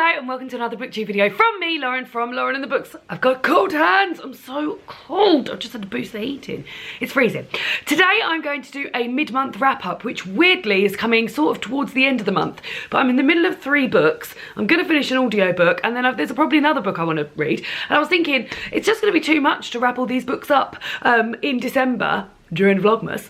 Hello and welcome to another BookTube video from me, Lauren, from Lauren and the Books. I've got cold hands. I'm so cold. I've just had to boost the heating. It's freezing. Today I'm going to do a mid-month wrap-up, which weirdly is coming sort of towards the end of the month. But I'm in the middle of 3 books. I'm going to finish an audiobook and then there's probably another book I want to read. And I was thinking, it's just going to be too much to wrap all these books up in December during Vlogmas.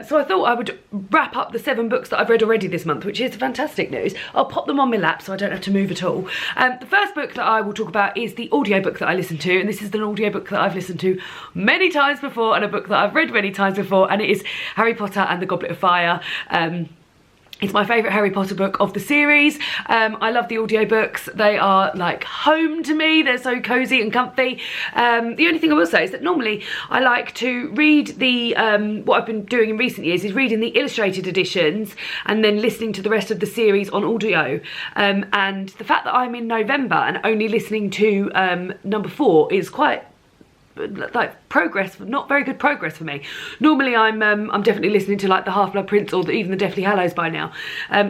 So I thought I would wrap up the 7 books that I've read already this month, which is fantastic news. I'll pop them on my lap so I don't have to move at all. The first book that I will talk about is the audiobook that I listened to, and this is an audiobook that I've listened to many times before and a book that I've read many times before, and it is Harry Potter and the Goblet of Fire. It's my favourite Harry Potter book of the series. I love the audiobooks. They are like home to me. They're so cosy and comfy. The only thing I will say is that normally I like to read the, what I've been doing in recent years is reading the illustrated editions and then listening to the rest of the series on audio. And the fact that I'm in November and only listening to number 4 is quite like progress, not very good progress for me. Normally I'm definitely listening to like the Half-Blood Prince or even the Deathly Hallows by now.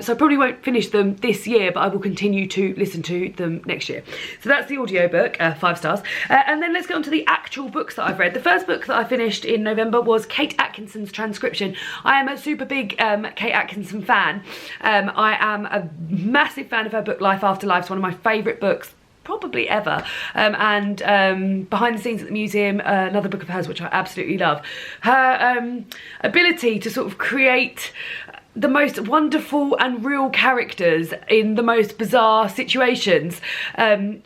So I probably won't finish them this year, but I will continue to listen to them next year. So that's the audiobook, 5 stars. And then let's get on to the actual books that I've read. The first book that I finished in November was Kate Atkinson's Transcription. I am a super big Kate Atkinson fan. I am a massive fan of her book Life After Life. It's one of my favourite books probably ever. Behind the Scenes at the Museum, another book of hers which I absolutely love. Her ability to sort of create the most wonderful and real characters in the most bizarre situations. I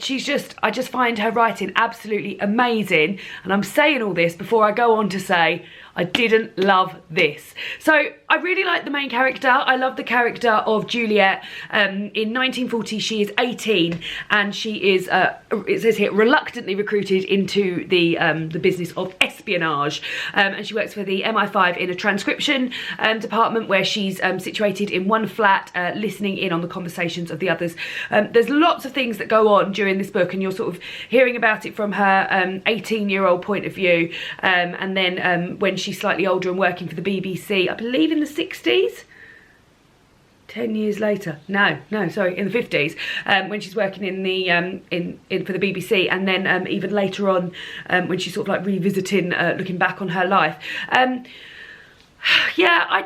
just find her writing absolutely amazing, and I'm saying all this before I go on to say I didn't love this. So I really like the main character. I love the character of Juliet. In 1940 she is 18 and she is, it says here, reluctantly recruited into the business of espionage. And she works for the MI5 in a transcription department where she's situated in one flat, listening in on the conversations of the others. There's lots of things that go on during this book and you're sort of hearing about it from her 18-year-old point of view. And then when she's slightly older and working for the BBC, I believe in the 60s, 10 years later, no, sorry, in the 50s, when she's working in the for the BBC, and then even later on when she's sort of like revisiting, looking back on her life. Yeah, I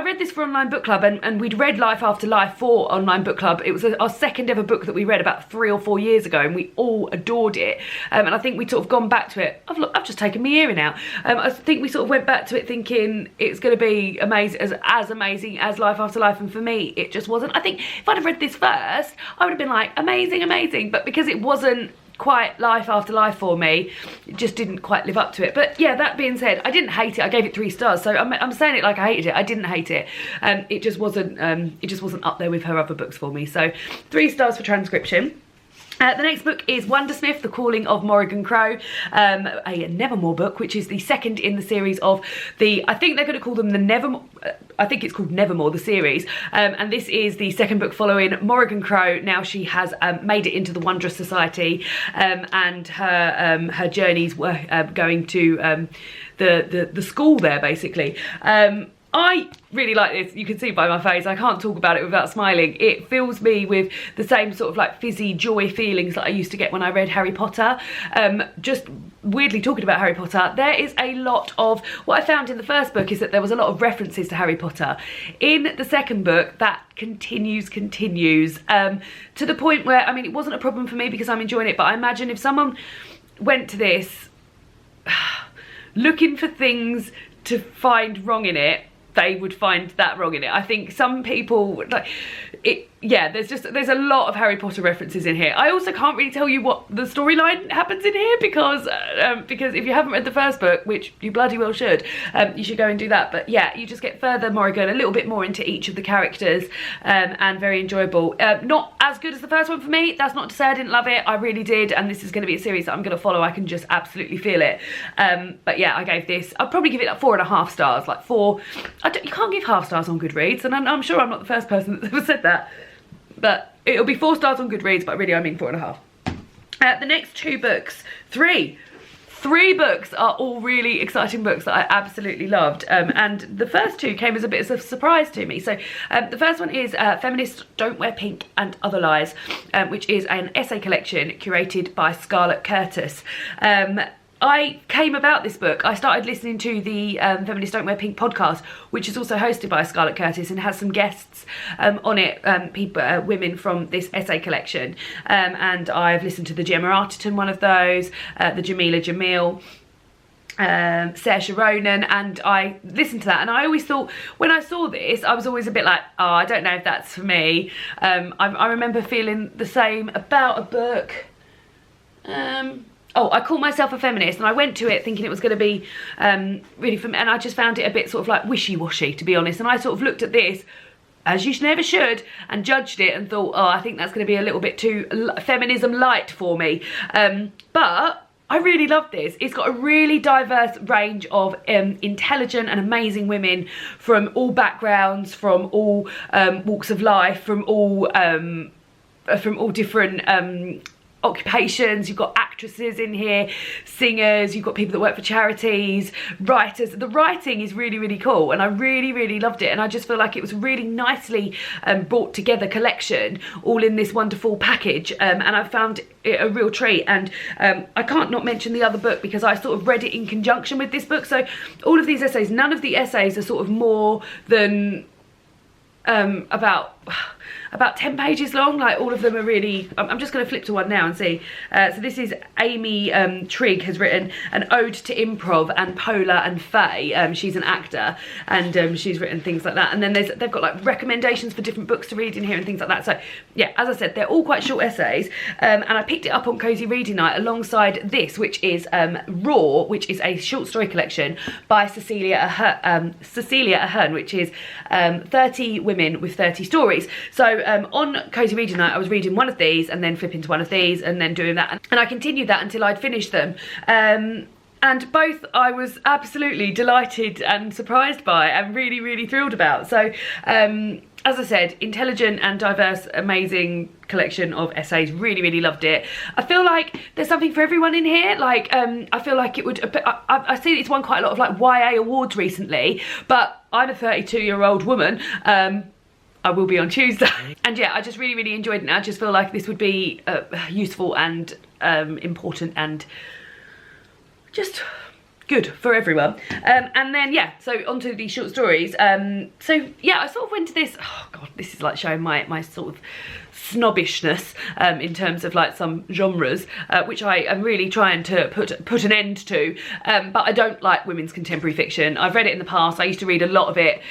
read this for Online Book Club, and we'd read Life After Life for Online Book Club. It was our second ever book that we read about 3 or 4 years ago, and we all adored it. And I think we'd sort of gone back to it. I've just taken my earring out. I think we sort of went back to it thinking it's going to be amazing, as amazing as Life After Life, and for me, it just wasn't. I think if I'd have read this first, I would have been like, amazing, amazing. But because it wasn't quite Life After Life for me, it just didn't quite live up to it. But yeah, that being said, I didn't hate it. I gave it 3 stars, so I'm saying it like I hated it. I didn't hate it. It just wasn't up there with her other books for me. So 3 stars for Transcription. The next book is Wundersmith, The Calling of Morrigan Crow, a Nevermore book, which is the second in the series of the, I think they're going to call them the Nevermore, I think it's called Nevermore, the series, and this is the second book following Morrigan Crow. Now she has made it into the Wondrous Society, and her journeys were going to the school there, basically. I really like this. You can see by my face, I can't talk about it without smiling. It fills me with the same sort of like fizzy joy feelings that I used to get when I read Harry Potter. Just weirdly talking about Harry Potter, there is a lot of, what I found in the first book is that there was a lot of references to Harry Potter. In the second book, that continues to the point where, I mean, it wasn't a problem for me because I'm enjoying it, but I imagine if someone went to this looking for things to find wrong in it, they would find that wrong in it. I think some people, like, it, yeah, there's a lot of Harry Potter references in here. I also can't really tell you what the storyline happens in here because if you haven't read the first book, which you bloody well should, you should go and do that. But yeah, you just get further Morrigan, a little bit more into each of the characters, and very enjoyable. Not as good as the first one for me. That's not to say I didn't love it. I really did, and this is going to be a series that I'm going to follow. I can just absolutely feel it. But yeah, I gave this, I'd probably give it like 4.5 stars, like 4. You can't give half stars on Goodreads, and I'm sure I'm not the first person that's ever said that. But it'll be 4 stars on Goodreads, but really I mean 4.5. The next 2 books, 3 3 books are all really exciting books that I absolutely loved, and the first 2 came as a bit of a surprise to me. So the first one is Feminists Don't Wear Pink and Other Lies, which is an essay collection curated by Scarlett Curtis. I came about this book, I started listening to the Feminists Don't Wear Pink podcast, which is also hosted by Scarlett Curtis and has some guests on it, women from this essay collection. And I've listened to the Gemma Arterton one of those, the Jamila Jamil, Saoirse Ronan, and I listened to that, and I always thought, when I saw this, I was always a bit like, oh, I don't know if that's for me. I remember feeling the same about a book. Oh, I Call Myself a Feminist, and I went to it thinking it was going to be really for me, and I just found it a bit sort of like wishy-washy, to be honest. And I sort of looked at this, as you never should, and judged it and thought, oh, I think that's going to be a little bit too feminism light for me. But I really love this. It's got a really diverse range of intelligent and amazing women from all backgrounds, from all walks of life, from all different occupations. You've got actresses in here, singers, you've got people that work for charities, writers. The writing is really, really cool, and I really, really loved it, and I just feel like it was a really nicely brought together collection, all in this wonderful package, and I found it a real treat. And I can't not mention the other book because I sort of read it in conjunction with this book. So all of these essays, none of the essays are sort of more than about 10 pages long. Like, all of them are really, I'm just going to flip to one now and see. So this is Amy Trigg has written An Ode to Improv and Polar and Faye. She's an actor, and she's written things like that. And then they've got like recommendations for different books to read in here and things like that. So yeah, as I said, they're all quite short essays, and I picked it up on Cozy Reading Night alongside this, which is Raw, which is a short story collection by Cecilia Ahern, which is 30 women with 30 stories. So on Cozy Reading Night, I was reading one of these and then flipping to one of these and then doing that, and I continued that until I'd finished them. And both I was absolutely delighted and surprised by and really, really thrilled about. So as I said, intelligent and diverse, amazing collection of essays. Really, really loved it. I feel like there's something for everyone in here. Like, I feel like it would, I see it's won quite a lot of like YA awards recently, but I'm a 32-year-old woman. I will be on Tuesday. And yeah, I just really, really enjoyed it. And I just feel like this would be useful and important and just good for everyone. And then yeah, so onto these short stories. So yeah, I sort of went to this, oh god, this is like showing my sort of snobbishness in terms of like some genres, which I am really trying to put an end to, but I don't like women's contemporary fiction. I've read it in the past. I used to read a lot of it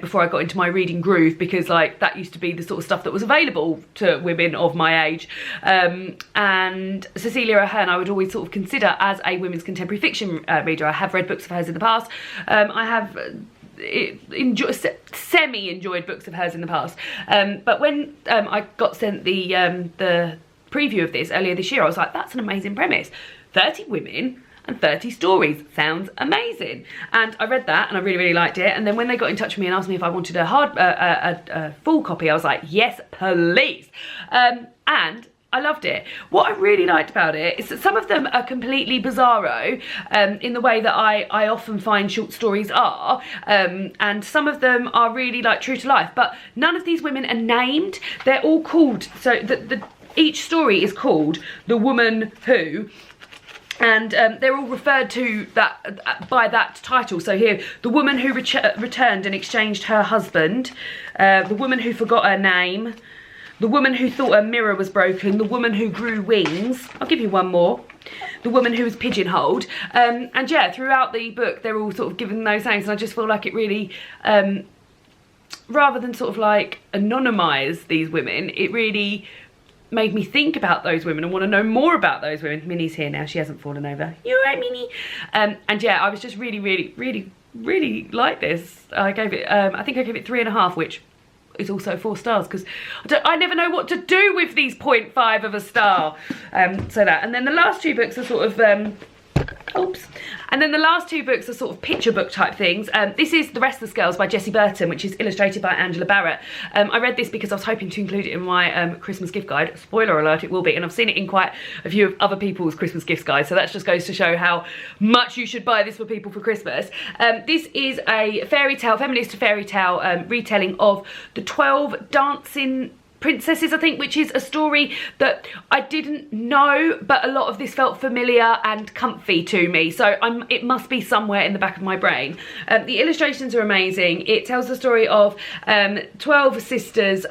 before I got into my reading groove, because like that used to be the sort of stuff that was available to women of my age, and Cecilia Ahern I would always sort of consider as a women's contemporary fiction reader. I have read books of hers in the past. I have semi-enjoyed books of hers in the past, but when I got sent the preview of this earlier this year, I was like, that's an amazing premise. 30 women and 30 stories sounds amazing. And I read that and I really, really liked it. And then when they got in touch with me and asked me if I wanted a full copy, I was like, yes, please. And I loved it. What I really liked about it is that some of them are completely bizarro, in the way that I often find short stories are, and some of them are really like true to life, but none of these women are named. They're all called, so each story is called The Woman Who, and they're all referred to that by that title. So here, The Woman Who Returned and Exchanged Her Husband, The Woman Who Forgot Her Name, The Woman Who Thought Her Mirror Was Broken, The Woman Who Grew Wings. I'll give you one more. The Woman Who Was Pigeonholed. And yeah, throughout the book, they're all sort of given those names, and I just feel like it really, rather than sort of like anonymise these women, it really made me think about those women and want to know more about those women. Minnie's here now, she hasn't fallen over. You alright, Minnie? And yeah, I was just really, really, really, really like this. I gave it, I think I gave it 3.5, which is also 4 stars, because I never know what to do with these 0.5 of a star. So that, and then the last 2 books are sort of Oops. And then the last two books are sort of picture book type things. This is The Restless Girls by Jessie Burton, which is illustrated by Angela Barrett. I read this because I was hoping to include it in my Christmas gift guide. Spoiler alert, it will be. And I've seen it in quite a few of other people's Christmas gift guides. So that just goes to show how much you should buy this for people for Christmas. This is a fairy tale, feminist fairy tale retelling of the 12 Dancing Princesses, I think, which is a story that I didn't know, but a lot of this felt familiar and comfy to me, so it must be somewhere in the back of my brain. The illustrations are amazing. It tells the story of 12 sisters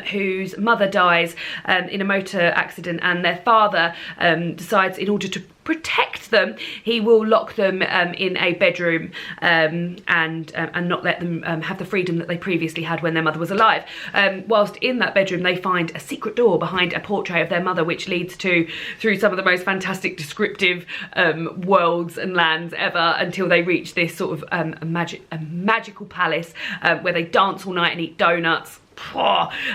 whose mother dies in a motor accident, and their father decides, in order to protect them, he will lock them in a bedroom and not let them have the freedom that they previously had when their mother was alive. Whilst in that bedroom they find a secret door behind a portrait of their mother, which leads through some of the most fantastic descriptive worlds and lands ever, until they reach this sort of a magical palace where they dance all night and eat donuts.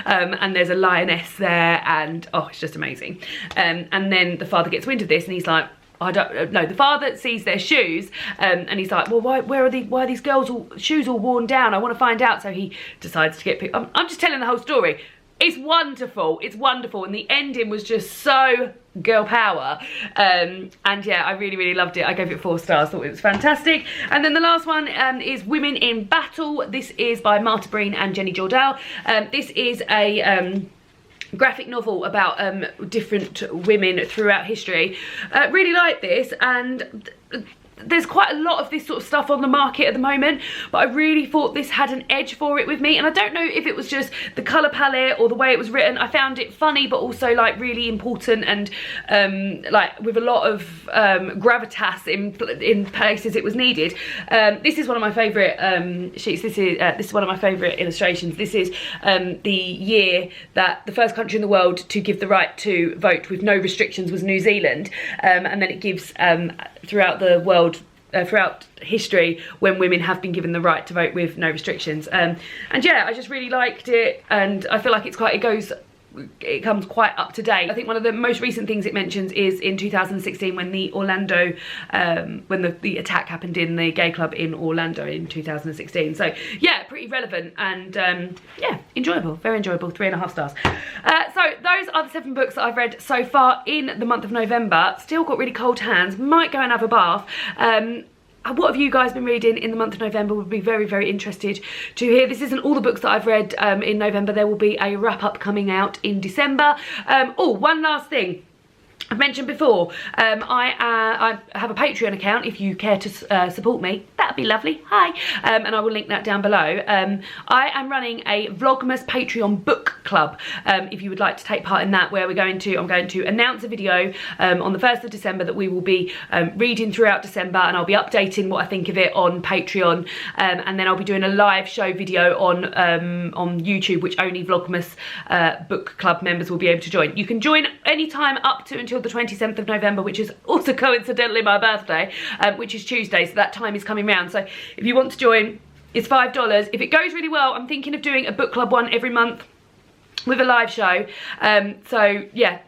And there's a lioness there, and oh, it's just amazing. And then the father gets wind of this, and he's like, I don't know. The father sees their shoes, and he's like, well, why are these girls' shoes all worn down? I want to find out. So he decides to get picked. I'm just telling the whole story. It's wonderful. It's wonderful, and the ending was just so girl power. And yeah, I really, really loved it. I gave it 4 stars. Thought it was fantastic. And then the last one is Women in Battle. This is by Marta Breen and Jenny Jordal. This is a graphic novel about different women throughout history. Really like this, and there's quite a lot of this sort of stuff on the market at the moment, but I really thought this had an edge for it with me, and I don't know if it was just the colour palette or the way it was written. I found it funny, but also like really important, and like with a lot of gravitas in places it was needed. This is one of my favourite sheets. This is one of my favourite illustrations. This is the year that the first country in the world to give the right to vote with no restrictions was New Zealand, and then it gives throughout the world, throughout history, when women have been given the right to vote with no restrictions. And yeah, I just really liked it, and I feel like it comes quite up to date. I think one of the most recent things it mentions is in 2016 when the Orlando, when the attack happened in the gay club in Orlando in 2016. So yeah, pretty relevant, and yeah, enjoyable, very enjoyable. 3.5 stars. So those are the 7 books that I've read so far in the month of November. Still got really cold hands, might go and have a bath. What have you guys been reading in the month of November? Would be very, very interested to hear. This isn't all the books that I've read in November. There will be a wrap-up coming out in December. Oh, one last thing. I've mentioned before, I have a Patreon account. If you care to support me, that'd be lovely. Hi. And I will link that down below. I am running a Vlogmas Patreon book club. If you would like to take part in that, where I'm going to announce a video on the 1st of December that we will be reading throughout December, and I'll be updating what I think of it on Patreon, and then I'll be doing a live show video on YouTube, which only Vlogmas book club members will be able to join. You can join anytime up to until the 27th of November, which is also coincidentally my birthday, which is Tuesday, so that time is coming round. So if you want to join, it's $5. If it goes really well, I'm thinking of doing a book club one every month with a live show. So yeah,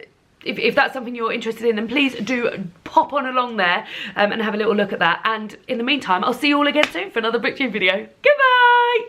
if that's something you're interested in, then please do pop on along there and have a little look at that. And in the meantime, I'll see you all again soon for another BookTube video. Goodbye!